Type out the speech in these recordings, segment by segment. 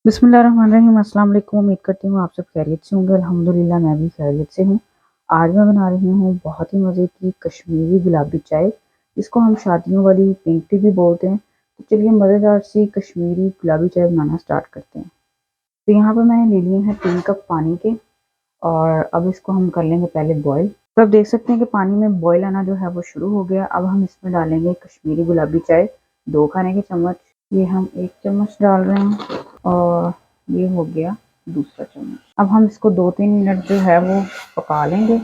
बिस्मिल्लाहिर्रहमानिर्रहीम। अस्सलाम वालेकुम। उम्मीद करती हूँ आप सब खैरियत से होंगे। अल्हम्दुलिल्लाह मैं भी खैरियत से हूँ। आज मैं बना रही हूँ बहुत ही मज़े की कश्मीरी गुलाबी चाय। इसको हम शादियों वाली पिंक टी भी बोलते हैं। तो चलिए मज़ेदार सी कश्मीरी गुलाबी चाय बनाना स्टार्ट करते हैं। तो यहाँ पर मैंने ले लिए हैं 3 कप पानी के, और अब इसको हम कर लेंगे पहले बॉयल। तो अब देख सकते हैं कि पानी में बॉयल आना जो है वो शुरू हो गया। अब हम इसमें डालेंगे कश्मीरी गुलाबी चाय 2 खाने के चम्मच। ये हम 1 चम्मच डाल रहे हैं, और ये हो गया दूसरा चम्मच। अब हम इसको 2-3 मिनट जो है वो पका लेंगे।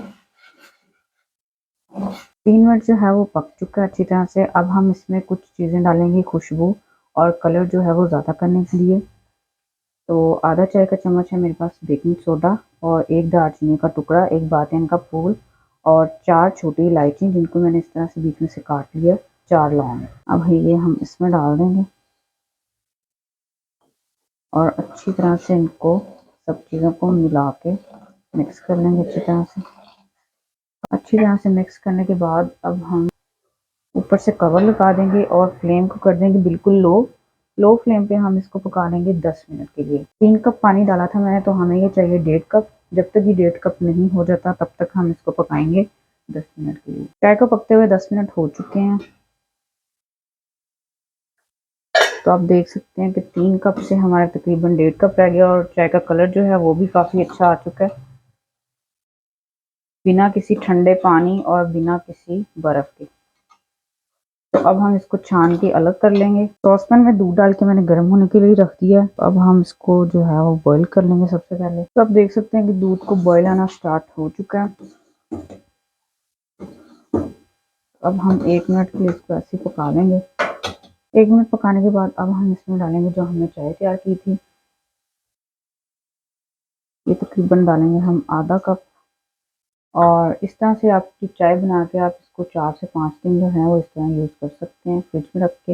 3 मिनट जो है वो पक चुका है अच्छी तरह से। अब हम इसमें कुछ चीज़ें डालेंगे खुशबू और कलर जो है वो ज़्यादा करने के लिए। तो आधा चाय का चम्मच है मेरे पास बेकिंग सोडा, और 1 दालचीनी का टुकड़ा, 1 बातिन का फूल, और 4 छोटी इलायची जिनको मैंने इस तरह से बीच में से काट लिया, 4 लौंग। अब ये हम इसमें डाल देंगे और अच्छी तरह से इनको सब चीज़ों को मिला के मिक्स कर लेंगे अच्छी तरह से। अच्छी तरह से मिक्स करने के बाद अब हम ऊपर से कवर लगा देंगे और फ्लेम को कर देंगे बिल्कुल लो फ्लेम पे। हम इसको पका लेंगे 10 मिनट के लिए। 3 कप पानी डाला था मैंने, तो हमें ये चाहिए 1.5 कप। जब तक ये 1.5 कप नहीं हो जाता तब तक हम इसको पकाएंगे 10 मिनट के लिए। चाय को पकते हुए 10 मिनट हो चुके हैं। तो आप देख सकते हैं कि 3 कप से हमारा तकरीबन 1.5 कप रह गया, और चाय का कलर जो है वो भी काफ़ी अच्छा आ चुका है, बिना किसी ठंडे पानी और बिना किसी बर्फ़ के। तो अब हम इसको छान के अलग कर लेंगे। सॉसपैन में दूध डाल के मैंने गर्म होने के लिए रख दिया है। तो अब हम इसको जो है वो बॉईल कर लेंगे सबसे पहले। तो आप देख सकते हैं कि दूध को बॉईल आना स्टार्ट हो चुका है। अब हम 1 मिनट के लिए इसको ऐसे पका लेंगे। 1 मिनट पकाने के बाद अब हम इसमें डालेंगे जो हमने चाय तैयार की थी। ये तकरीबन डालेंगे हम आधा कप, और इस तरह से आपकी चाय बना के आप इसको 4 से 5 दिन जो है वो इस तरह यूज़ कर सकते हैं फ्रिज में रख के।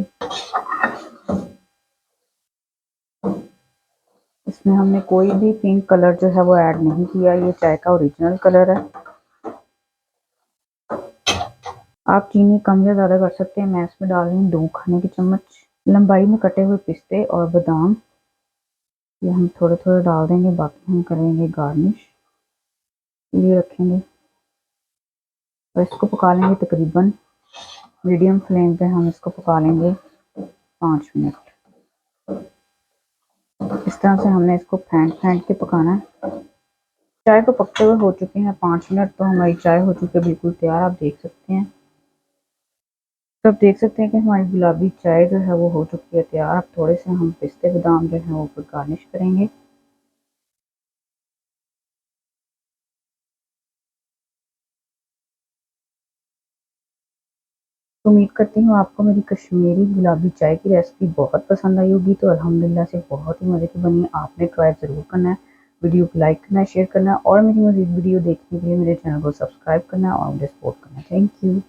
इसमें हमने कोई भी पिंक कलर जो है वो ऐड नहीं किया, ये चाय का ओरिजिनल कलर है। आप चीनी कम या ज़्यादा कर सकते हैं। मैं इसमें डाल रही हूँ 2 खाने के चम्मच लंबाई में कटे हुए पिस्ते और बादाम। ये हम थोड़े थोड़े डाल देंगे, बाकी हम करेंगे गार्निश, ये रखेंगे और इसको पका लेंगे तकरीबन मीडियम फ्लेम पे। हम इसको पका लेंगे 5 मिनट। इस तरह से हमने इसको फेंट के पकाना है। चाय को पकते हुए हो चुके हैं 5 मिनट, तो हमारी चाय हो चुकी है बिल्कुल तैयार, आप देख सकते हैं। तो आप देख सकते हैं कि हमारी गुलाबी चाय जो है वो हो चुकी है तैयार। अब थोड़े से हम पिस्ते बादाम जो है वो ऊपर गार्निश करेंगे। उम्मीद करती हूँ आपको मेरी कश्मीरी गुलाबी चाय की रेसिपी बहुत पसंद आई होगी। तो अल्हम्दुलिल्लाह से बहुत ही मज़े की बनी है। आपने ट्राई ज़रूर करना है। वीडियो को लाइक करना है, शेयर करना है, और मेरी मज़ीद वीडियो देखने के लिए मेरे चैनल को सब्सक्राइब करना है और मुझे सपोर्ट करना है। Thank you.